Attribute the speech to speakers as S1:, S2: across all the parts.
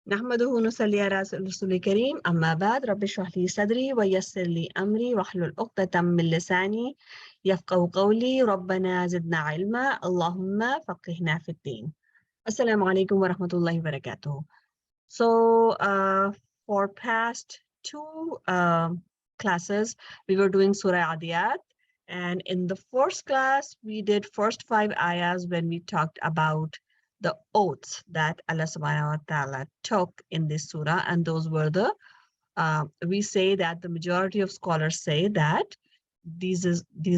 S1: نحمده ونصلي على رسول الكريم أما بعد رب اشرح لي صدري ويسر لي أمري واحلل عقدة من لساني يفقهوا قولي ربنا زدنا علما اللهم فقهنا في الدين. Assalamu alaikum wa rahmatullahi wa barakatuh. So for past two classes we were doing Surah Aadiyat, and in the first class we did first 5 ayahs when we talked about the oaths that Allah subhanahu wa ta'ala took in this surah, and those were the we say that the majority of scholars say that these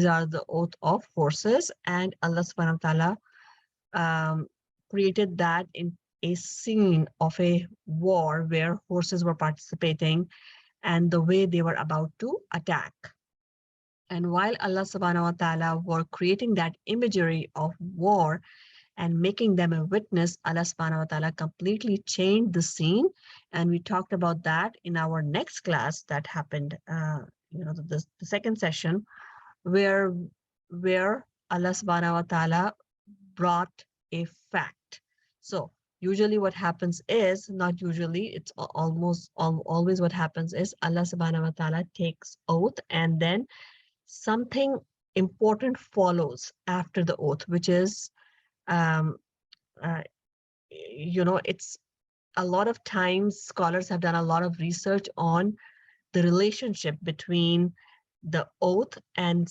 S1: are the oath of horses, and Allah subhanahu wa ta'ala created that in a scene of a war where horses were participating and the way they were about to attack. And while Allah subhanahu wa ta'ala were creating that imagery of war and making them a witness, Allah subhanahu wa ta'ala completely changed the scene. And we talked about that in our next class that happened, the second session, where Allah subhanahu wa ta'ala brought a fact. So usually what happens is, not usually, it's always what happens is Allah subhanahu wa ta'ala takes oath and then something important follows after the oath, which is, it's a lot of times scholars have done a lot of research on the relationship between the oath and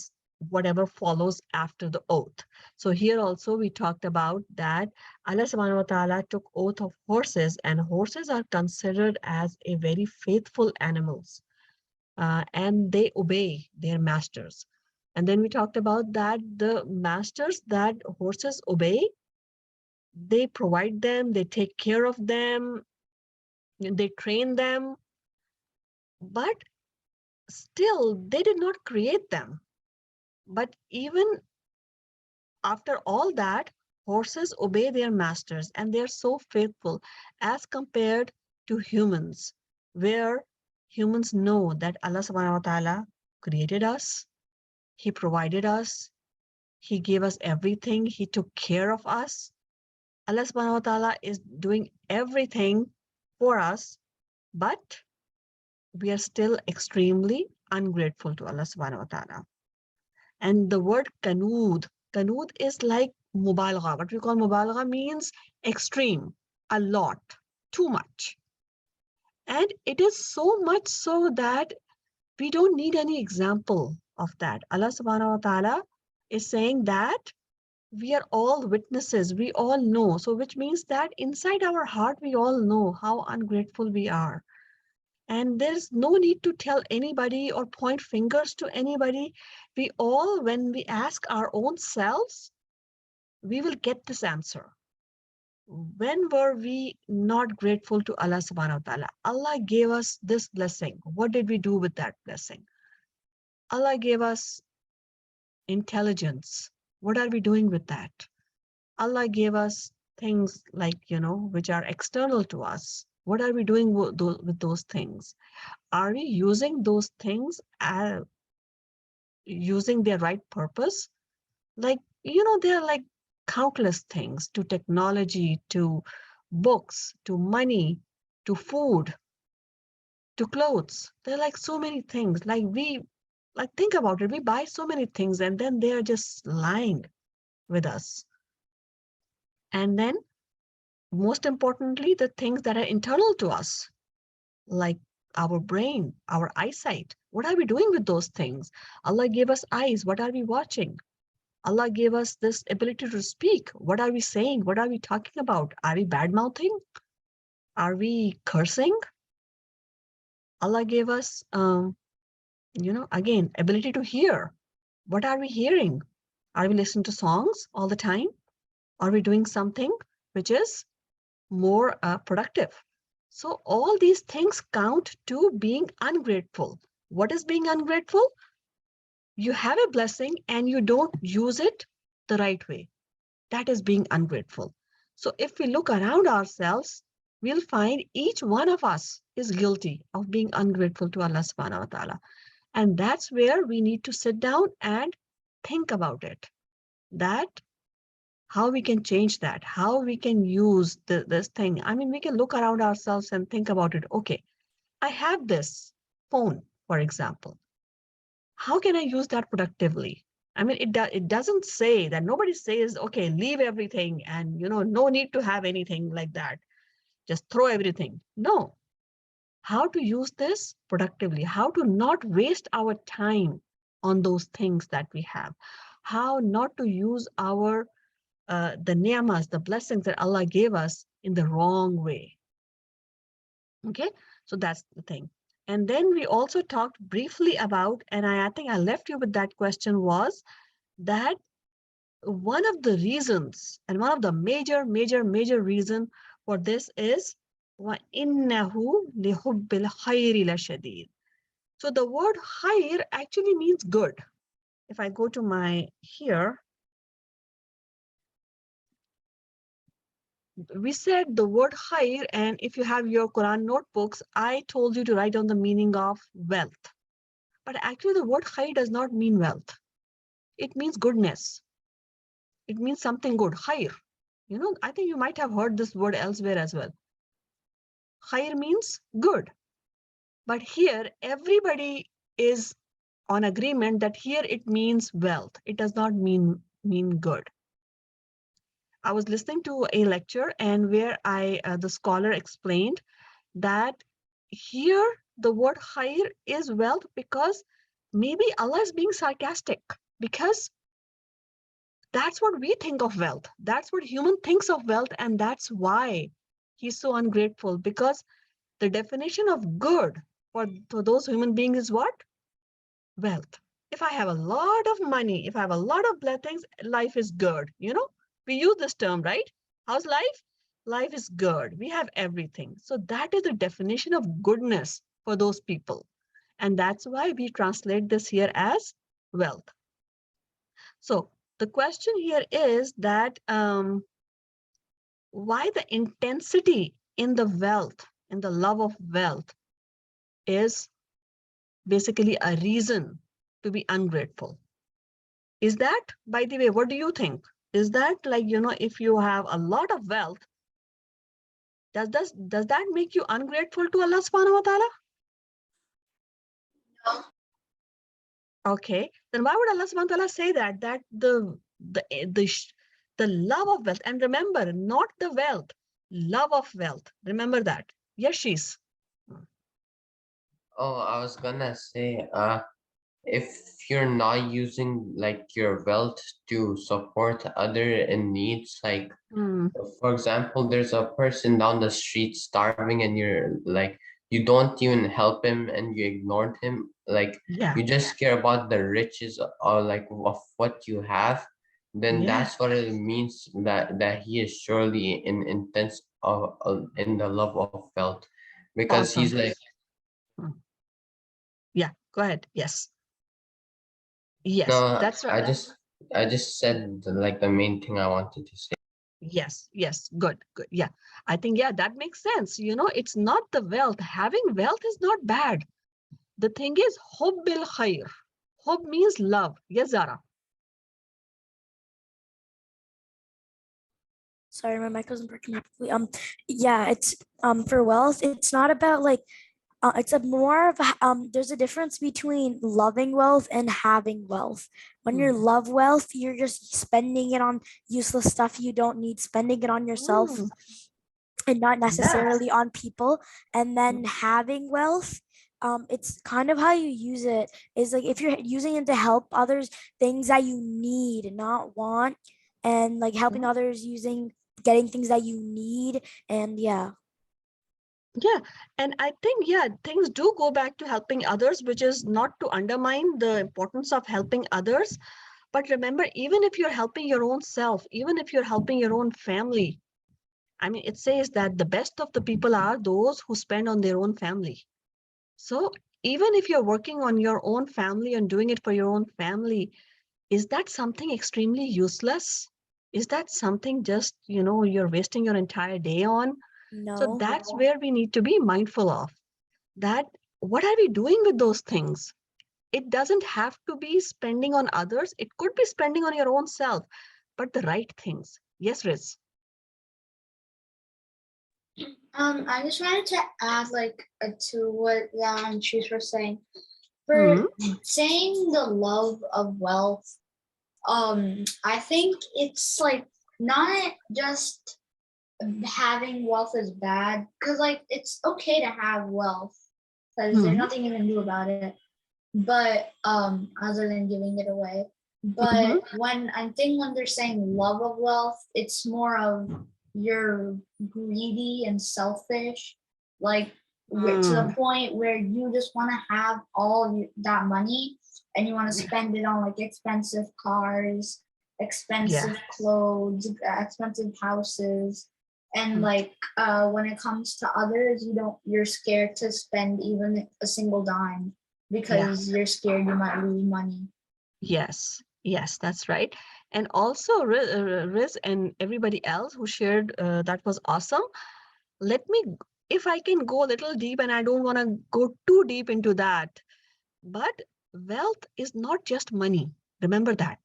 S1: whatever follows after the oath. So here also we talked about that Allah subhanahu wa ta'ala took oath of horses, and horses are considered as a very faithful animals, and they obey their masters. And then we talked about that the masters that horses obey, they provide them, they take care of them, they train them, but still they did not create them. But even after all that, horses obey their masters and they're so faithful as compared to humans, where humans know that Allah subhanahu wa ta'ala created us, He provided us, He gave us everything, He took care of us. Allah subhanahu wa ta'ala is doing everything for us, but we are still extremely ungrateful to Allah subhanahu wa ta'ala. And the word kanud is like mubalagha. What we call mubalagha means extreme, a lot, too much. And it is so much so that we don't need any example of that. Allah subhanahu wa ta'ala is saying that we are all witnesses, we all know. So which means that inside our heart, we all know how ungrateful we are. And there's no need to tell anybody or point fingers to anybody. We all, when we ask our own selves, we will get this answer. When were we not grateful to Allah subhanahu wa ta'ala? Allah gave us this blessing. What did we do with that blessing? Allah gave us intelligence. What are we doing with that? Allah gave us things like, which are external to us. What are we doing with those things? Are we using those things using their right purpose? Like, there are like countless things, to technology, to books, to money, to food, to clothes. There are like so many things. Think about it. We buy so many things and then they are just lying with us. And then most importantly, the things that are internal to us, like our brain, our eyesight. What are we doing with those things? Allah gave us eyes. What are we watching? Allah gave us this ability to speak. What are we saying? What are we talking about? Are we bad-mouthing? Are we cursing? Allah gave us, again, ability to hear. What are we hearing? Are we listening to songs all the time? Are we doing something which is more productive? So all these things count to being ungrateful. What is being ungrateful? You have a blessing and you don't use it the right way. That is being ungrateful. So if we look around ourselves, we'll find each one of us is guilty of being ungrateful to Allah subhanahu wa ta'ala. And that's where we need to sit down and think about it. That how we can change that, how we can use this thing. I mean, we can look around ourselves and think about it. Okay, I have this phone, for example. How can I use that productively? I mean, it doesn't say that, nobody says, okay, leave everything and, no need to have anything like that. Just throw everything. No, how to use this productively, how to not waste our time on those things that we have, how not to use our the ni'mas, the blessings that Allah gave us in the wrong way. Okay, so that's the thing. And then we also talked briefly about, and I think I left you with that question, was that one of the reasons and one of the major reason for this is وَإِنَّهُ لِحُبِّ الْخَيْرِ لَشَدِيدٌ. So the word khair actually means good. If I go to my here, we said the word khair, and if you have your Quran notebooks, I told you to write down the meaning of wealth. But actually the word khair does not mean wealth. It means goodness. It means something good, khair. I think you might have heard this word elsewhere as well. Khair means good. But here, everybody is on agreement that here it means wealth. It does not mean good. I was listening to a lecture and where the scholar explained that here the word khair is wealth because maybe Allah is being sarcastic, because that's what we think of wealth. That's what human thinks of wealth, and that's why he's so ungrateful, because the definition of good for those human beings is what? Wealth. If I have a lot of money, if I have a lot of blessings, life is good. We use this term, right? How's life? Life is good. We have everything. So that is the definition of goodness for those people. And that's why we translate this here as wealth. So the question here is that why the intensity in the wealth, in the love of wealth, is basically a reason to be ungrateful. Is that, by the way, what do you think? Is that like, if you have a lot of wealth, does that make you ungrateful to Allah subhanahu wa ta'ala?
S2: No.
S1: Okay, then why would Allah subhanahu wa ta'ala say that the love of wealth, and remember, not the wealth, love of wealth. Remember that. Yes, she's.
S2: Oh, I was gonna say, if you're not using like your wealth to support other in needs, like
S1: Mm,
S2: for example, there's a person down the street starving and you're like, you don't even help him and you ignored him, like
S1: yeah,
S2: you just care about the riches or like of what you have, then
S1: yeah,
S2: that's what it means that he is surely in intense in the love of wealth, because he's
S1: awesome.
S2: like,
S1: Mm, yeah, go ahead. Yes, yes,
S2: no,
S1: that's right.
S2: I just said like the main thing I wanted to say.
S1: Yes, good. Yeah, I think, yeah, that makes sense. It's not the wealth. Having wealth is not bad. The thing is, hubbil khair. Hub means love. Yes, Zara.
S3: Sorry, my mic wasn't working properly. Yeah, it's for wealth. It's not about like it's a more of there's a difference between loving wealth and having wealth. When you
S1: Mm,
S3: love wealth, you're just spending it on useless stuff you don't need, spending it on yourself
S1: mm,
S3: and not
S1: yes.
S3: necessarily on people. And then
S1: Mm,
S3: having wealth, it's kind of how you use it is like if you're using it to help others, things that you need and not want, and like helping
S1: mm.
S3: others using getting things that you need. And yeah.
S1: Yeah, and I think, yeah, things do go back to helping others, which is not to undermine the importance of helping others. But remember, even if you're helping your own self, even if you're helping your own family, I mean, it says that the best of the people are those who spend on their own family. So even if you're working on your own family and doing it for your own family, is that something extremely useless? Is that something just, you're wasting your entire day on? So
S3: No.
S1: that's where we need to be mindful of that. What are we doing with those things? It doesn't have to be spending on others. It could be spending on your own self. but the right things. Yes, Riz.
S4: I just wanted to add to what Lam and Cheese were saying.
S1: Hmm.
S4: For saying the love of wealth, I think it's like not just having wealth is bad, because like it's okay to have wealth because there's
S1: Hmm.
S4: nothing you can do about it, but other than giving it away.
S1: Hmm.
S4: But when they're saying love of wealth, it's more of you're greedy and selfish, like to the point where you just want to have that money and you want to spend it on like expensive cars,
S1: Yeah.
S4: expensive clothes, expensive houses. And like when it comes to others, you're scared to spend even a single dime
S1: Yeah.
S4: because you're scared you might lose money.
S1: Yes. Yes, that's right. And also, Riz and everybody else who shared, that was awesome. Let me, if I can go a little deep, and I don't want to go too deep into that, but wealth is not just money. Remember that.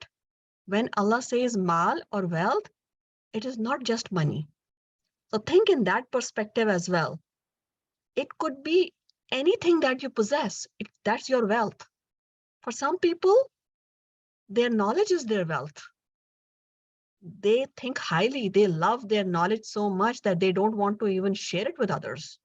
S1: When Allah says mal or wealth, it is not just money. So think in that perspective as well. It could be anything that you possess. That's your wealth. For some people, their knowledge is their wealth. They think highly. They love their knowledge so much that they don't want to even share it with others.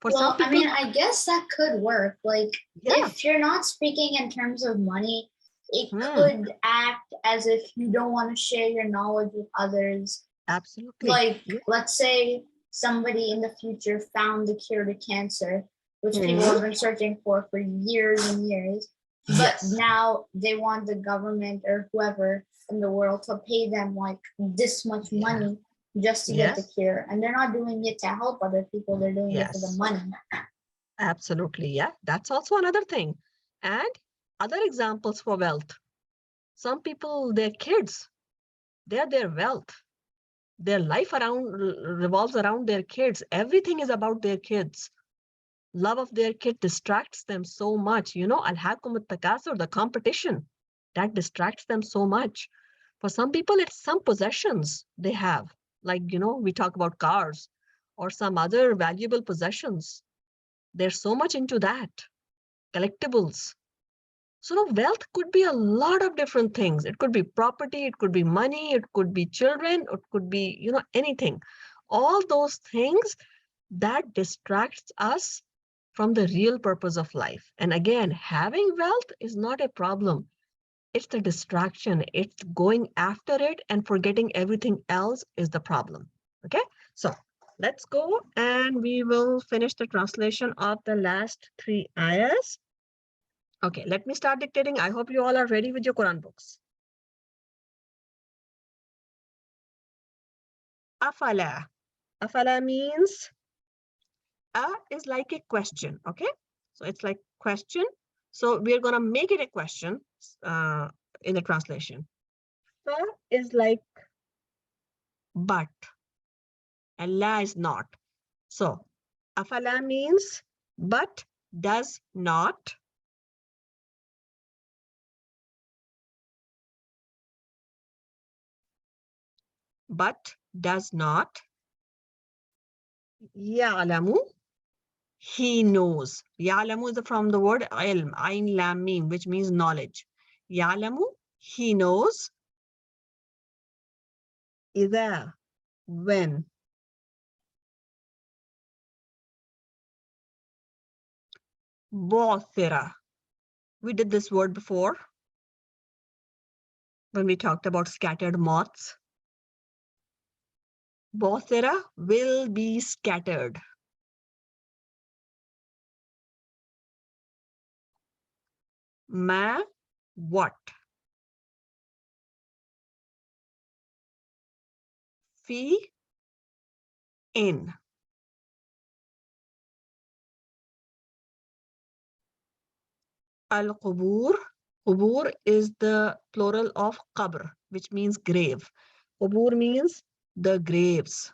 S1: For some
S4: Well, I
S1: people,
S4: mean, I guess that could work. Like,
S1: yeah.
S4: if you're not speaking in terms of money, it
S1: Hmm.
S4: could act as if you don't want to share your knowledge with others.
S1: Absolutely.
S4: Like,
S1: Yeah.
S4: let's say somebody in the future found the cure to cancer, which people
S1: Mhm.
S4: have been searching for years and years. But
S1: Yes.
S4: now they want the government or whoever in the world to pay them like this much
S1: Yeah.
S4: money just to get the
S1: Yes.
S4: cure. And they're not doing it to help other people, they're doing it for the
S1: Yes.
S4: money.
S1: Absolutely. Yeah. That's also another thing. And other examples for wealth. Some people, their kids, they're their wealth. Their life revolves around their kids. Everything is about their kids. Love of their kid distracts them so much. Alhaakum at-takasur, the competition, that distracts them so much. For some people, it's some possessions they have. Like, we talk about cars or some other valuable possessions. They're so much into that. Collectibles. So wealth could be a lot of different things. It could be property, it could be money, it could be children, it could be, anything. All those things that distracts us from the real purpose of life. And again, having wealth is not a problem. It's the distraction. It's going after it and forgetting everything else is the problem. Okay, so let's go and we will finish the translation of the last 3 ayahs. Okay, let me start dictating. I hope you all are ready with your Quran books. Afala. Afala means is like a question. Okay, so it's like question. So we're going to make it a question in the translation. Fa is like but, and la is not. So afala means but does not. But does not. Ya'lamu, he knows. Ya'lamu is from the word ilm, ain lam mim, which means knowledge. Ya'lamu, he knows. Idha, when. Bothira. We did this word before when we talked about scattered moths. Bothira will be scattered. Ma, what? Fi, in. Al-qubur. Qubur is the plural of qabr, which means grave. Qubur means the graves.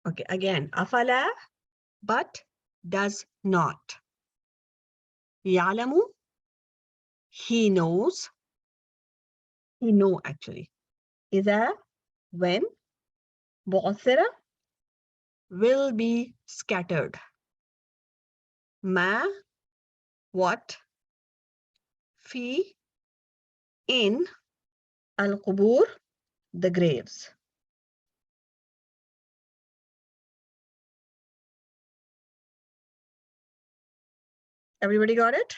S1: Okay, again, afala, but does not. Ya'lamu, he knows. He know actually. Ida, when. Bu'thira, will be scattered. Ma, what. Fi, in. Al-qubur, the graves. Everybody got it?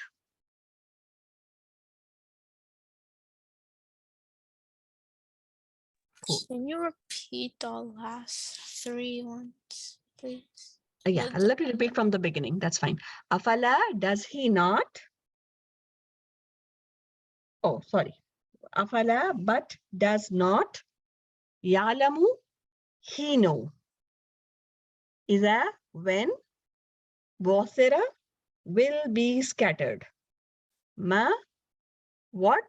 S1: Cool.
S5: Can you repeat the last three ones, please?
S1: Yeah, let me repeat from the beginning. That's fine. Afala, does he not? Oh, sorry. Afala, but does not. Ya'lamu, he know. Iza, when. Bu'thira, will be scattered. Ma, what.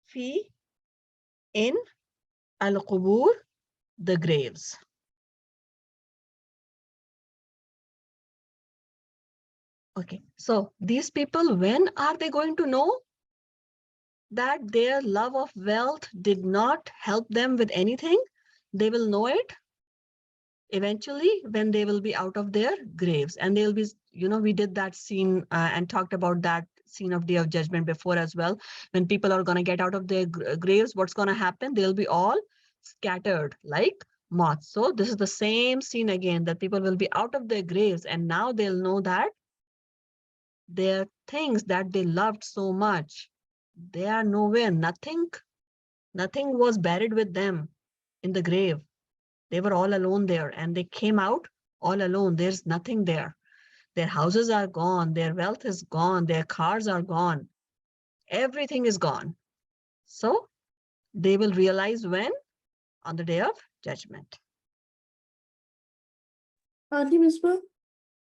S1: Fi, in. Al-qubur, the graves. Okay, so these people, when are they going to know that their love of wealth did not help them with anything? They will know it eventually when they will be out of their graves, and they'll be, we did that scene and talked about that scene of Day of Judgment before as well. When people are going to get out of their graves, what's going to happen? They'll be all scattered like moths. So this is the same scene again, that people will be out of their graves, and now they'll know that their things that they loved so much, they are nowhere. Nothing was buried with them in the grave. They were all alone there, and they came out all alone. There's nothing there. Their houses are gone. Their wealth is gone. Their cars are gone. Everything is gone. So they will realize when? On the Day of Judgment.
S6: Auntie Misbah,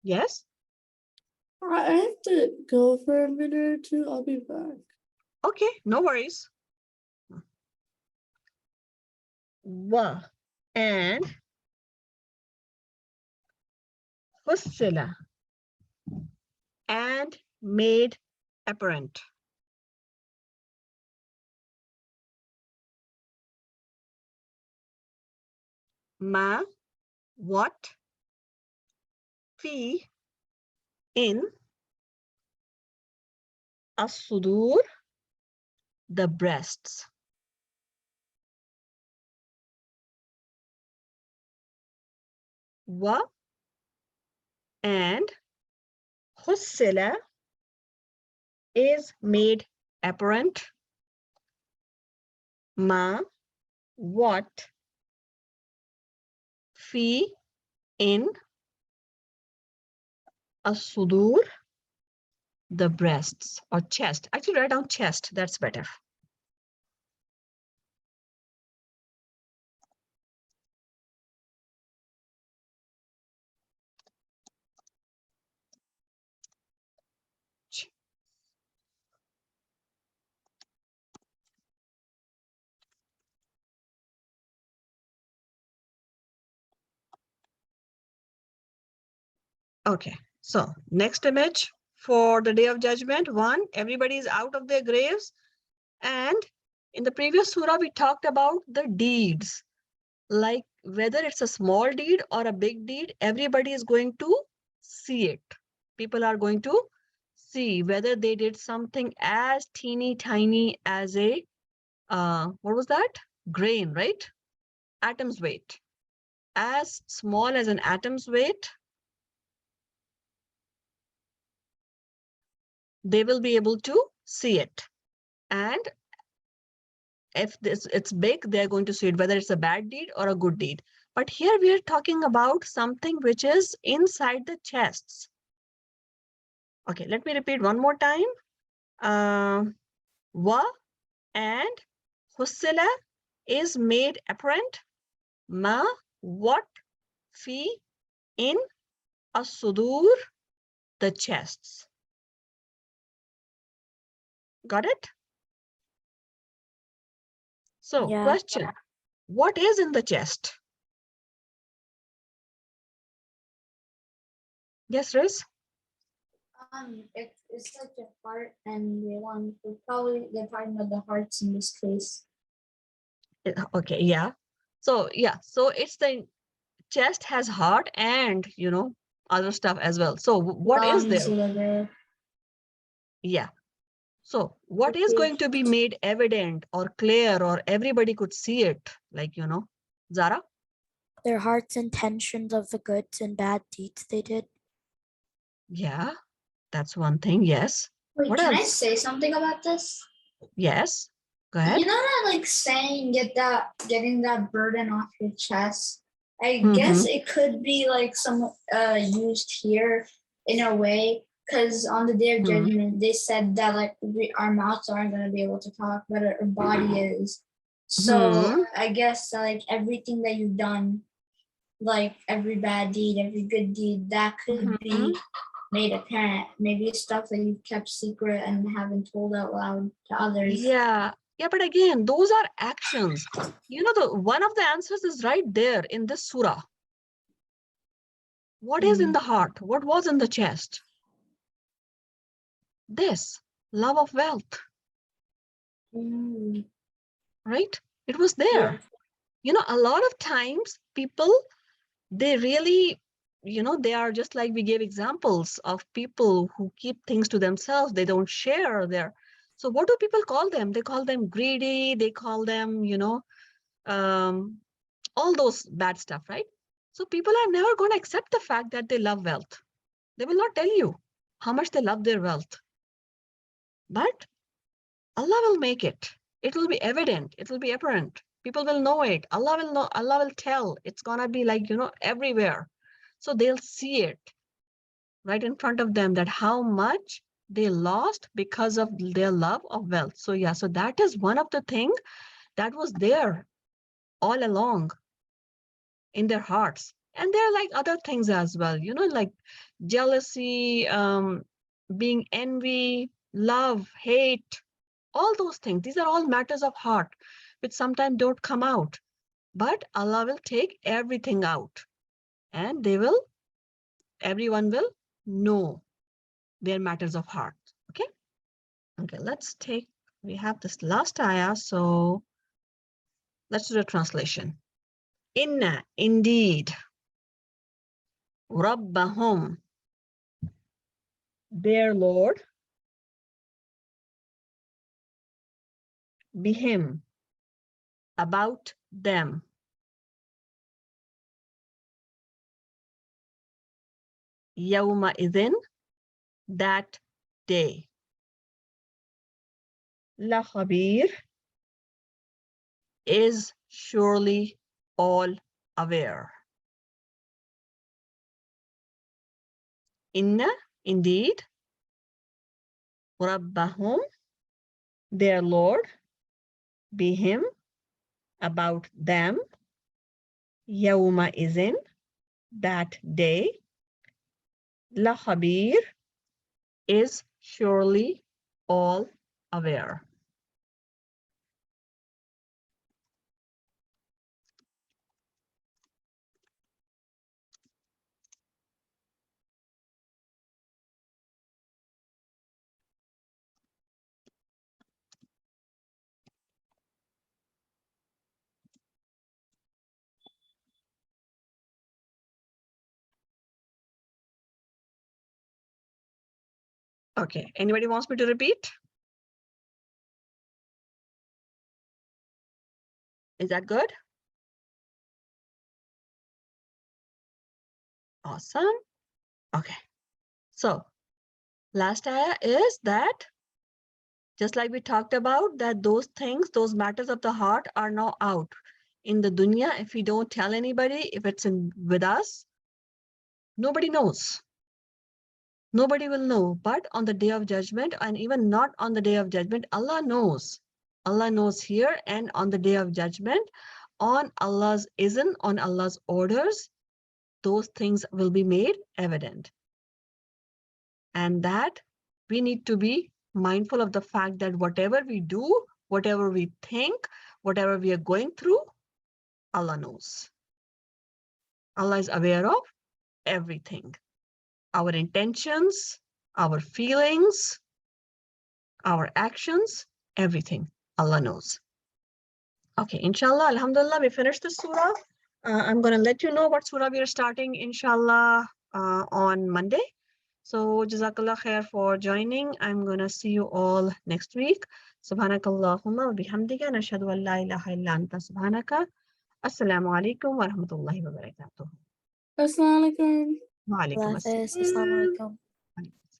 S1: Yes?
S6: I have to go for a minute or two. I'll be back.
S1: Okay, no worries. Wa and Hussila, and made apparent. Ma, what. Fi, in. As-sudur, the breasts. Wa, and Hussila, is made apparent. Ma, what. Fi, in. As-sudur, the breasts or chest. Actually, write down chest. That's better. Okay, so next image for the Day of Judgment. One, everybody is out of their graves. And in the previous surah, we talked about the deeds. Like whether it's a small deed or a big deed, everybody is going to see it. People are going to see whether they did something as teeny tiny as a, what was that? Grain, right? Atom's weight. As small as an atom's weight, they will be able to see it. And if it's big, they're going to see it, whether it's a bad deed or a good deed. But here we are talking about something which is inside the chests. Okay, let me repeat one more time. Wa and Hussila is made apparent. Ma, what. Fi, in. As-sudur, the chests. Got it? So
S3: Yeah.
S1: question, what is in the chest? Yes, Riz?
S4: It's like your heart and the one. They're talking about the hearts in this case.
S1: Okay, yeah. So yeah, so it's the chest has heart and other stuff as well. So what is
S4: Lungs,
S1: there?
S4: liver.
S1: Yeah. So what is
S4: Okay.
S1: going to be made evident or clear or everybody could see it? Like, Zara?
S3: Their heart's intentions of the good and bad deeds they did.
S1: Yeah, that's one thing. Yes.
S4: Wait,
S1: What
S4: can I
S1: else?
S4: say something about this?
S1: Yes. Go
S4: You
S1: ahead.
S4: know that like saying getting that burden off your chest. I
S1: Mm-hmm.
S4: guess it could be like some used here in a way because on the day of
S1: Mhm.
S4: judgment they said that like our mouths aren't going to be able to talk, but our body is. So I guess like everything that you've done, like every bad deed, every good deed, that could be made apparent. Maybe stuff that you've kept secret and haven't told out loud to others.
S1: Yeah. Yeah, but again, those are actions. The one of the answers is right there in this surah. What is in the heart? What was in the chest? This love of wealth, right? It was there. A lot of times people, they really, they are just like we gave examples of people who keep things to themselves. They don't share their. So what do people call them? They call them greedy. They call them, all those bad stuff, right? So people are never going to accept the fact that they love wealth. They will not tell you how much they love their wealth. But Allah will make it. It will be evident. It will be apparent. People will know it. Allah will know. Allah will tell. It's gonna be like, everywhere. So they'll see it right in front of them that how much they lost because of their love of wealth. So yeah, so that is one of the things that was there all along in their hearts. And there are like other things as well, like jealousy, being envy, love, hate, all those things. These are all matters of heart, which sometimes don't come out. But Allah will take everything out and everyone will know their matters of heart. Okay? Okay, we have this last ayah, so let's do the translation. Inna, indeed, Rabbahum, their Lord, bihim, about them. Yawma idhin, that day. La khabir, is surely all aware. Inna, indeed, Rabbahum, their Lord, bihim, about them, Yawma izin, that day, La Khabir, is surely all aware. Okay, anybody wants me to repeat? Is that good? Awesome. Okay, so last ayah is that, just like we talked about, that those things, those matters of the heart are now out. In the dunya, if we don't tell anybody, if it's with us, nobody knows. Nobody will know. But on the day of judgment, and even not on the day of judgment, Allah knows. Allah knows here, and on the day of judgment, on Allah's izn, on Allah's orders, those things will be made evident. And that we need to be mindful of the fact that whatever we do, whatever we think, whatever we are going through, Allah knows. Allah is aware of everything. our intentions, our feelings, our actions, everything. Allah knows. Okay, inshallah, alhamdulillah, we finished the surah. I'm going to let you know what surah we are starting, inshallah, on Monday. So, Jazakallah khair for joining. I'm going to see you all next week. Subhanakallahumma wa bihamdika nashhadu an la ilaha illa anta subhanaka. Assalamu alaikum wa rahmatullahi wa barakatuh.
S6: Assalamualaikum.
S1: Wa alaikum
S3: Allah
S1: assalam.
S3: Hafiz. Assalamu alaikum.